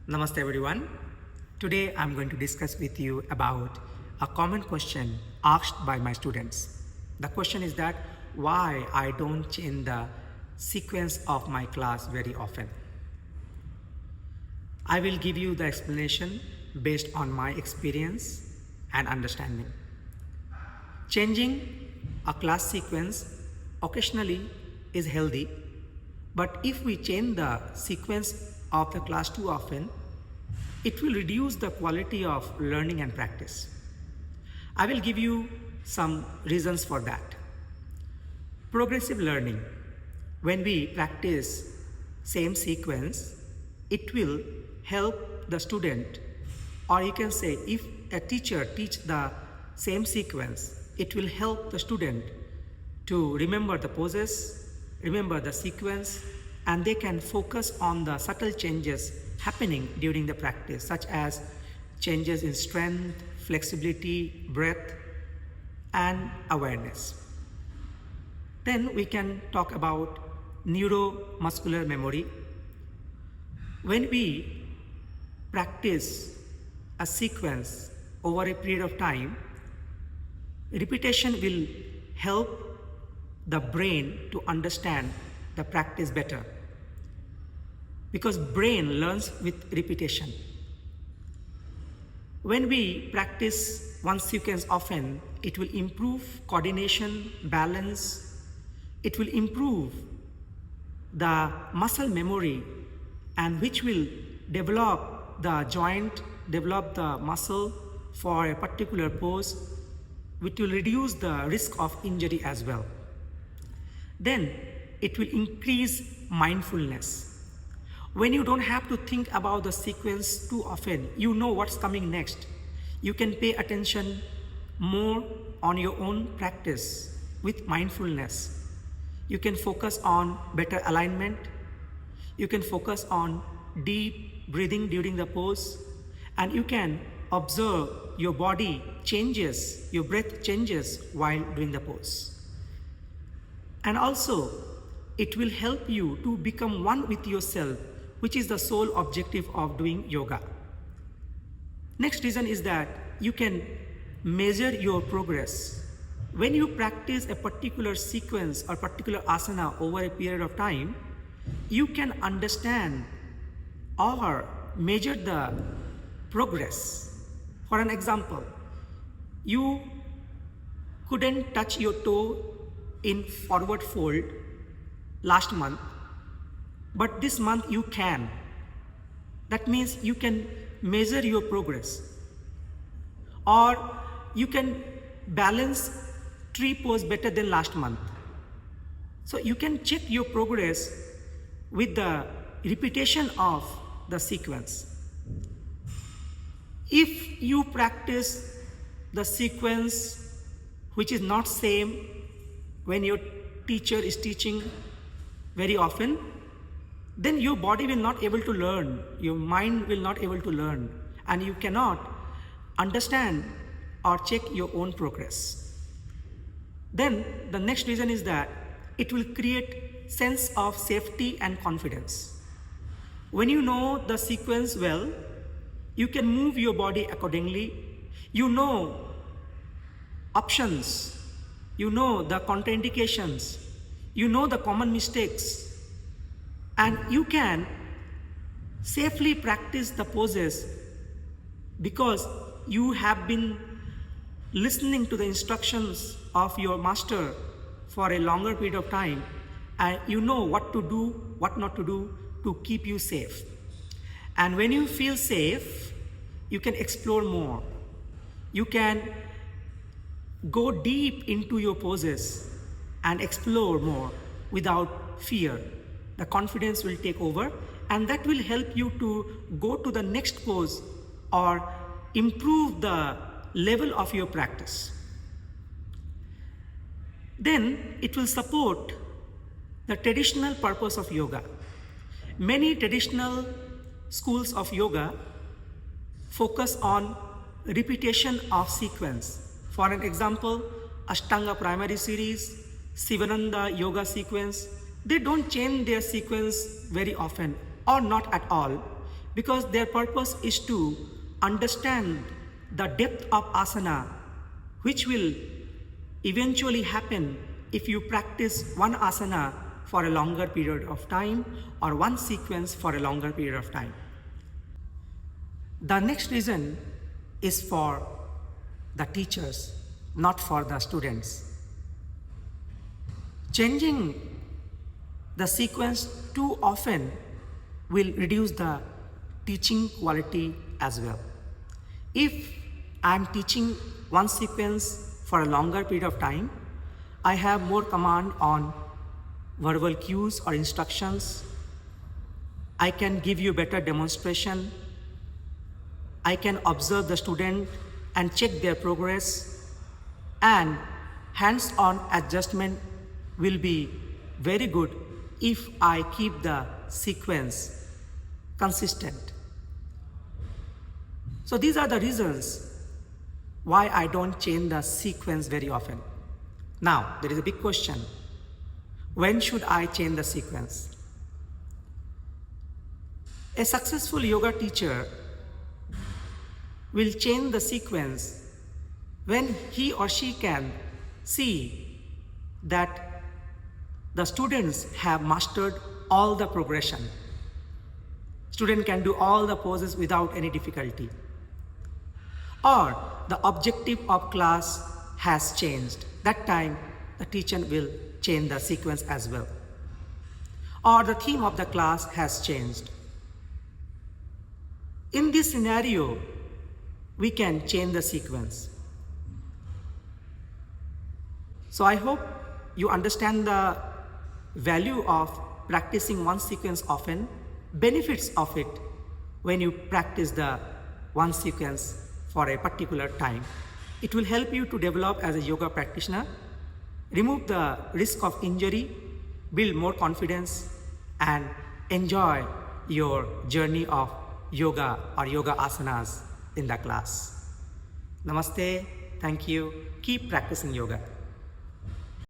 Namaste everyone. Today I'm going to discuss with you about a common question asked by my students. The question is that why I don't change the sequence of my class very often. I will give you the explanation based on my experience and understanding. Changing a class sequence occasionally is healthy, but if we change the sequence of the class too often, it will reduce the quality of learning and practice. I will give you some reasons for that. Progressive learning. When we practice same sequence, it will help the student, or you can say if a teacher teach the same sequence, it will help the student to remember the poses, remember the sequence, and they can focus on the subtle changes happening during the practice, such as changes in strength, flexibility, breath, and awareness. Then we can talk about neuromuscular memory. When we practice a sequence over a period of time, repetition will help the brain to understand the practice better, because brain learns with repetition. When we practice one sequence often, it will improve coordination, balance, it will improve the muscle memory, and which will develop the joint, develop the muscle for a particular pose, which will reduce the risk of injury as well. Then it will increase mindfulness. When you don't have to think about the sequence too often, you know what's coming next. You can pay attention more on your own practice with mindfulness. You can focus on better alignment. You can focus on deep breathing during the pose, and you can observe your body changes, your breath changes while doing the pose. And also, it will help you to become one with yourself, which is the sole objective of doing yoga. Next reason is that you can measure your progress. When you practice a particular sequence or particular asana over a period of time, you can understand or measure the progress. For an example, you couldn't touch your toe in forward fold last month, but this month you can. That means you can measure your progress. Or you can balance tree pose better than last month. So you can check your progress with the repetition of the sequence. If you practice the sequence which is not same when your teacher is teaching very often, then your body will not able to learn, your mind will not able to learn, and you cannot understand or check your own progress. Then the next reason is that it will create sense of safety and confidence. When you know the sequence well, you can move your body accordingly. You know options, you know the contraindications, you know the common mistakes, and you can safely practice the poses because you have been listening to the instructions of your master for a longer period of time, and you know what to do, what not to do to keep you safe. And when you feel safe, you can explore more. You can go deep into your poses and explore more without fear. The confidence will take over, and that will help you to go to the next pose or improve the level of your practice. Then it will support the traditional purpose of yoga. Many traditional schools of yoga focus on repetition of sequence. For an example, Ashtanga primary series, Sivananda yoga sequence, they don't change their sequence very often or not at all. because their purpose is to understand the depth of asana, which will eventually happen if you practice one asana for a longer period of time or one sequence for a longer period of time. The next reason is for the teachers, not for the students. Changing the sequence too often will reduce the teaching quality as well. If I am teaching one sequence for a longer period of time, I have more command on verbal cues or instructions. I can give you better demonstration. I can observe the student and check their progress, and hands-on adjustment will be very good if I keep the sequence consistent. So these are the reasons why I don't change the sequence very often. Now, there is a big question. When should I change the sequence? A successful yoga teacher will change the sequence when he or she can see that the students have mastered all the progression. Student can do all the poses without any difficulty. Or the objective of class has changed. That time the teacher will change the sequence as well. Or the theme of the class has changed. In this scenario, we can change the sequence. So I hope you understand the value of practicing one sequence often, benefits of it when you practice the one sequence for a particular time. It will help you to develop as a yoga practitioner, remove the risk of injury, build more confidence, and enjoy your journey of yoga or yoga asanas in the class. Namaste, thank you, keep practicing yoga.